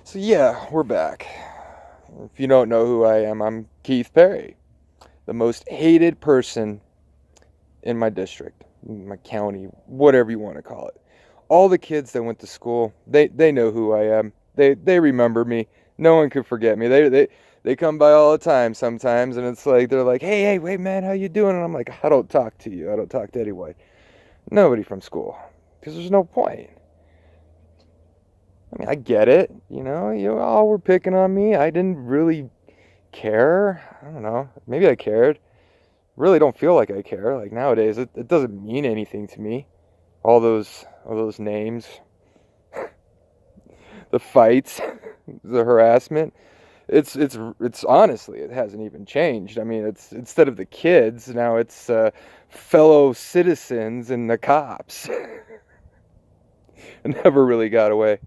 So yeah, we're back. If you don't know who I am, I'm Keith Perry, the most hated person in my district, my county, whatever you want to call it. All the kids that went to school, they know who I am. They remember me. No one could forget me. They come by all the time sometimes, and it's like they're like, hey, wait, man, how you doing? And I'm like, I don't talk to you. I don't talk to anyone. Nobody from school, because there's no point. I mean, I get it. You all were picking on me. I didn't really care. I don't know. Maybe I cared. Really don't feel like I care. Like nowadays, it doesn't mean anything to me. All those names, the fights, the harassment. It's honestly, it hasn't even changed. I mean, it's instead of the kids, now it's fellow citizens and the cops. It never really got away.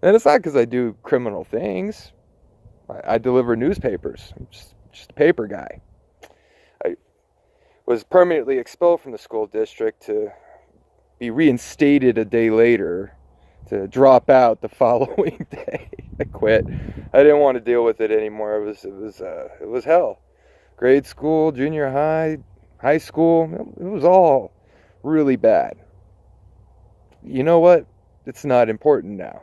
And it's not because I do criminal things. I deliver newspapers. I'm just a paper guy. I was permanently expelled from the school district to be reinstated a day later to drop out the following day. I quit. I didn't want to deal with it anymore. It was hell. Grade school, junior high, high school, it was all really bad. You know what? It's not important now.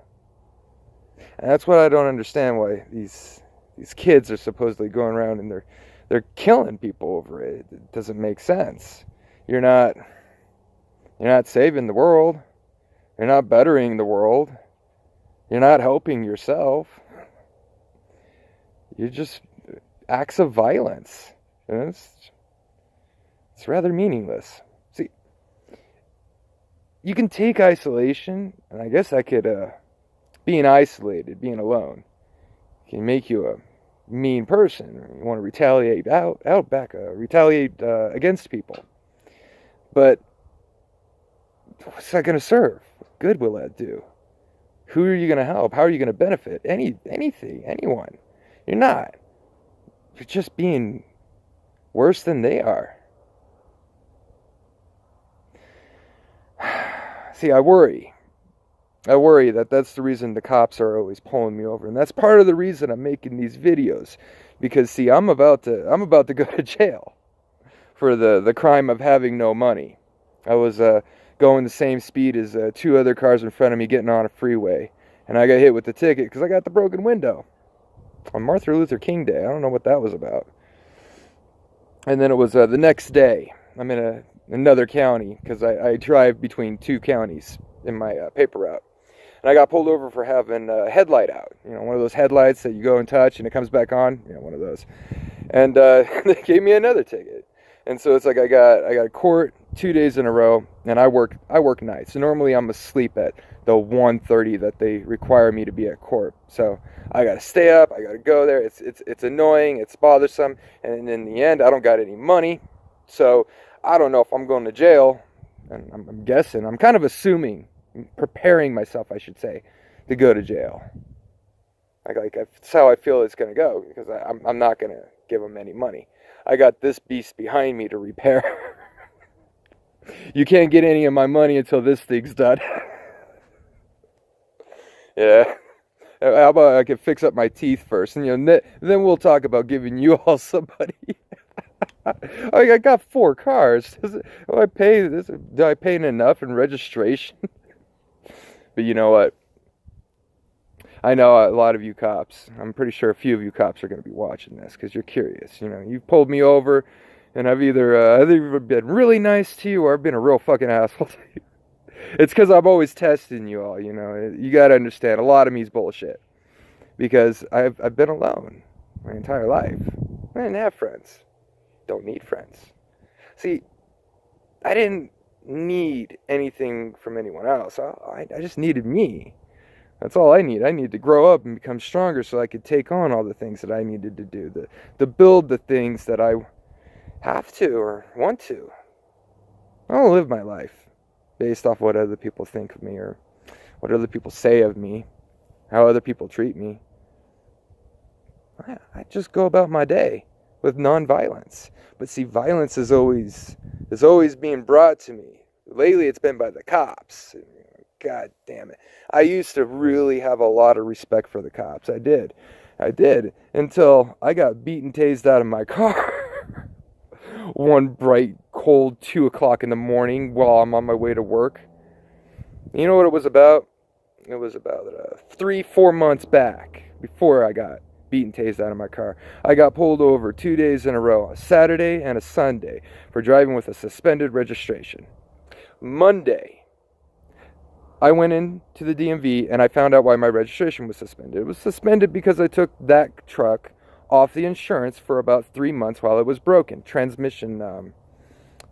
And that's what I don't understand, why these kids are supposedly going around and they're killing people over it. It doesn't make sense. You're not saving the world. You're not bettering the world. You're not helping yourself. You're just acts of violence. And it's rather meaningless. See, you can take isolation, and I guess I could being isolated, being alone, can make you a mean person. You want to retaliate retaliate against people. But what's that going to serve? What good will that do? Who are you going to help? How are you going to benefit? Anything, anyone? You're not. You're just being worse than they are. See, I worry that that's the reason the cops are always pulling me over, and that's part of the reason I'm making these videos, because see, I'm about to go to jail for the crime of having no money. I was going the same speed as two other cars in front of me getting on a freeway, and I got hit with the ticket because I got the broken window on Martin Luther King Day. I don't know what that was about. And then it was the next day. I'm in another county because I drive between two counties in my paper route. And I got pulled over for having a headlight out. One of those headlights that you go and touch and it comes back on. One of those. And they gave me another ticket. And so it's like I got a court 2 days in a row, and I work nights. So normally I'm asleep at the 1:30 that they require me to be at court. So I got to stay up. I got to go there. It's annoying. It's bothersome. And in the end, I don't got any money. So I don't know if I'm going to jail. And I'm guessing. I'm kind of assuming, preparing myself, I should say, to go to jail. Like that's how I feel it's going to go, because I'm not going to give them any money. I got this beast behind me to repair. You can't get any of my money until this thing's done. Yeah. How about I can fix up my teeth first, and then we'll talk about giving you all some money. I got 4 cars. Do I pay enough in registration? But you know what? I know a lot of you cops. I'm pretty sure a few of you cops are going to be watching this because you're curious. You've pulled me over, and I've either been really nice to you or I've been a real fucking asshole to you. It's because I'm always testing you all. You got to understand. A lot of me is bullshit because I've been alone my entire life. I didn't have friends. Don't need friends. See, I didn't need anything from anyone else. I just needed me. That's all I need. I need to grow up and become stronger so I could take on all the things that I needed to do, to build the things that I have to or want to. I don't live my life based off what other people think of me or what other people say of me, how other people treat me. I just go about my day with nonviolence. But see, violence is always being brought to me. Lately, it's been by the cops. God damn it. I used to really have a lot of respect for the cops. I did. I did. Until I got beaten tased out of my car one bright, cold 2 o'clock in the morning while I'm on my way to work. You know what it was about? It was about 3, 4 months back before I got beaten tased out of my car. I got pulled over 2 days in a row, a Saturday and a Sunday, for driving with a suspended registration. Monday, I went into the DMV and I found out why my registration was suspended. It was suspended because I took that truck off the insurance for about 3 months while it was broken. Transmission,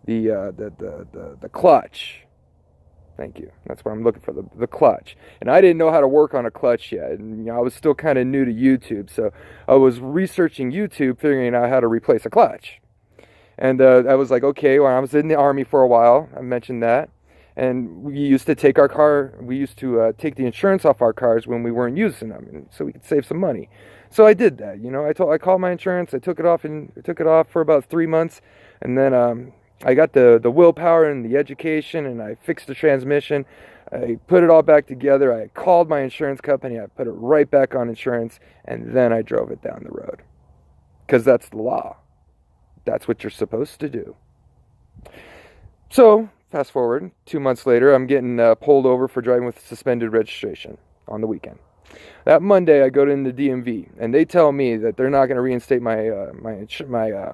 the clutch. Thank you. That's what I'm looking for, the clutch. And I didn't know how to work on a clutch yet. And I was still kind of new to YouTube. So I was researching YouTube, figuring out how to replace a clutch. And I was like, okay, well, I was in the Army for a while. I mentioned that. And we used to take take the insurance off our cars when we weren't using them, so we could save some money. So I did that. I called my insurance. I took it off for about 3 months. And then I got the willpower and the education, and I fixed the transmission. I put it all back together. I called my insurance company. I put it right back on insurance, and then I drove it down the road. Because that's the law. That's what you're supposed to do. So, fast forward, 2 months later, I'm getting pulled over for driving with suspended registration on the weekend. That Monday, I go to the DMV, and they tell me that they're not going to reinstate my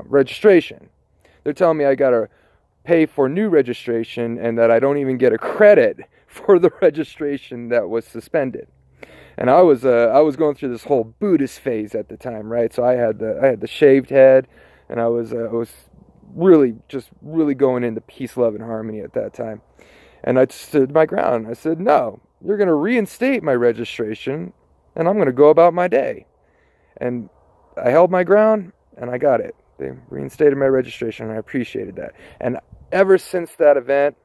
registration. They're telling me I got to pay for new registration and that I don't even get a credit for the registration that was suspended. And I was going through this whole Buddhist phase at the time, right? So I had the shaved head, and I was really going into peace, love, and harmony at that time. And I stood my ground. I said, no, you're going to reinstate my registration, and I'm going to go about my day. And I held my ground, and I got it. They reinstated my registration, and I appreciated that. And ever since that event,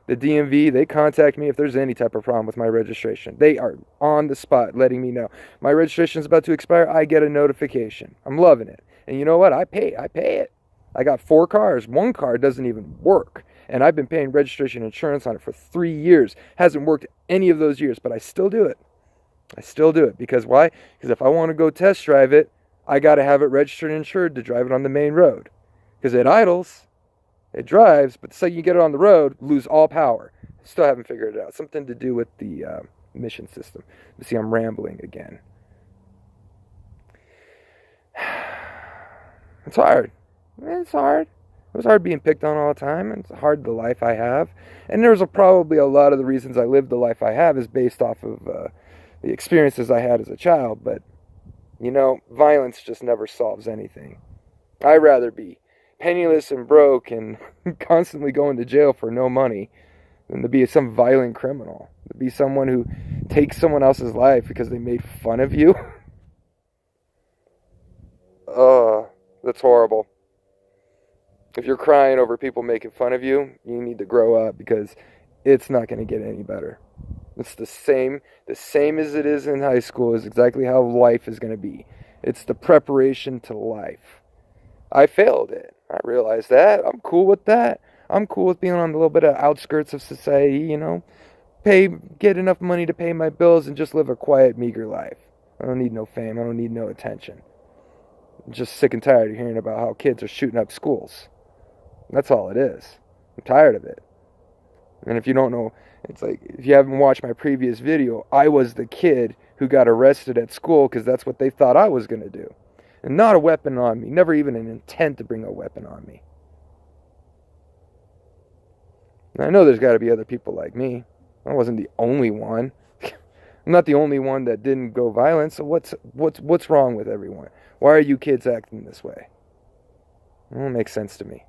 the DMV, they contact me if there's any type of problem with my registration. They are on the spot letting me know. My registration is about to expire. I get a notification. I'm loving it. And you know what? I pay it. I got 4 cars. 1 car doesn't even work. And I've been paying registration insurance on it for 3 years. Hasn't worked any of those years, but I still do it. Because why? Because if I want to go test drive it, I got to have it registered and insured to drive it on the main road. Because it idles, it drives, but the second you get it on the road, lose all power. Still haven't figured it out. Something to do with the emission system. You see, I'm rambling again. It's hard. It's hard. It was hard being picked on all the time. It's hard the life I have. And there's probably a lot of the reasons I live the life I have is based off of the experiences I had as a child. But, violence just never solves anything. I'd rather be penniless and broke and constantly going to jail for no money than to be some violent criminal. To be someone who takes someone else's life because they made fun of you. That's horrible. If you're crying over people making fun of you, you need to grow up because it's not going to get any better. It's the same as it is in high school is exactly how life is going to be. It's the preparation to life. I failed it. I realized that. I'm cool with that. I'm cool with being on a little bit of outskirts of society, get enough money to pay my bills and just live a quiet, meager life. I don't need no fame. I don't need no attention. I'm just sick and tired of hearing about how kids are shooting up schools. That's all it is. I'm tired of it. And if you don't know, it's like, if you haven't watched my previous video, I was the kid who got arrested at school because that's what they thought I was going to do. And not a weapon on me. Never even an intent to bring a weapon on me. And I know there's got to be other people like me. I wasn't the only one. I'm not the only one that didn't go violent. So what's wrong with everyone? Why are you kids acting this way? It don't make sense to me.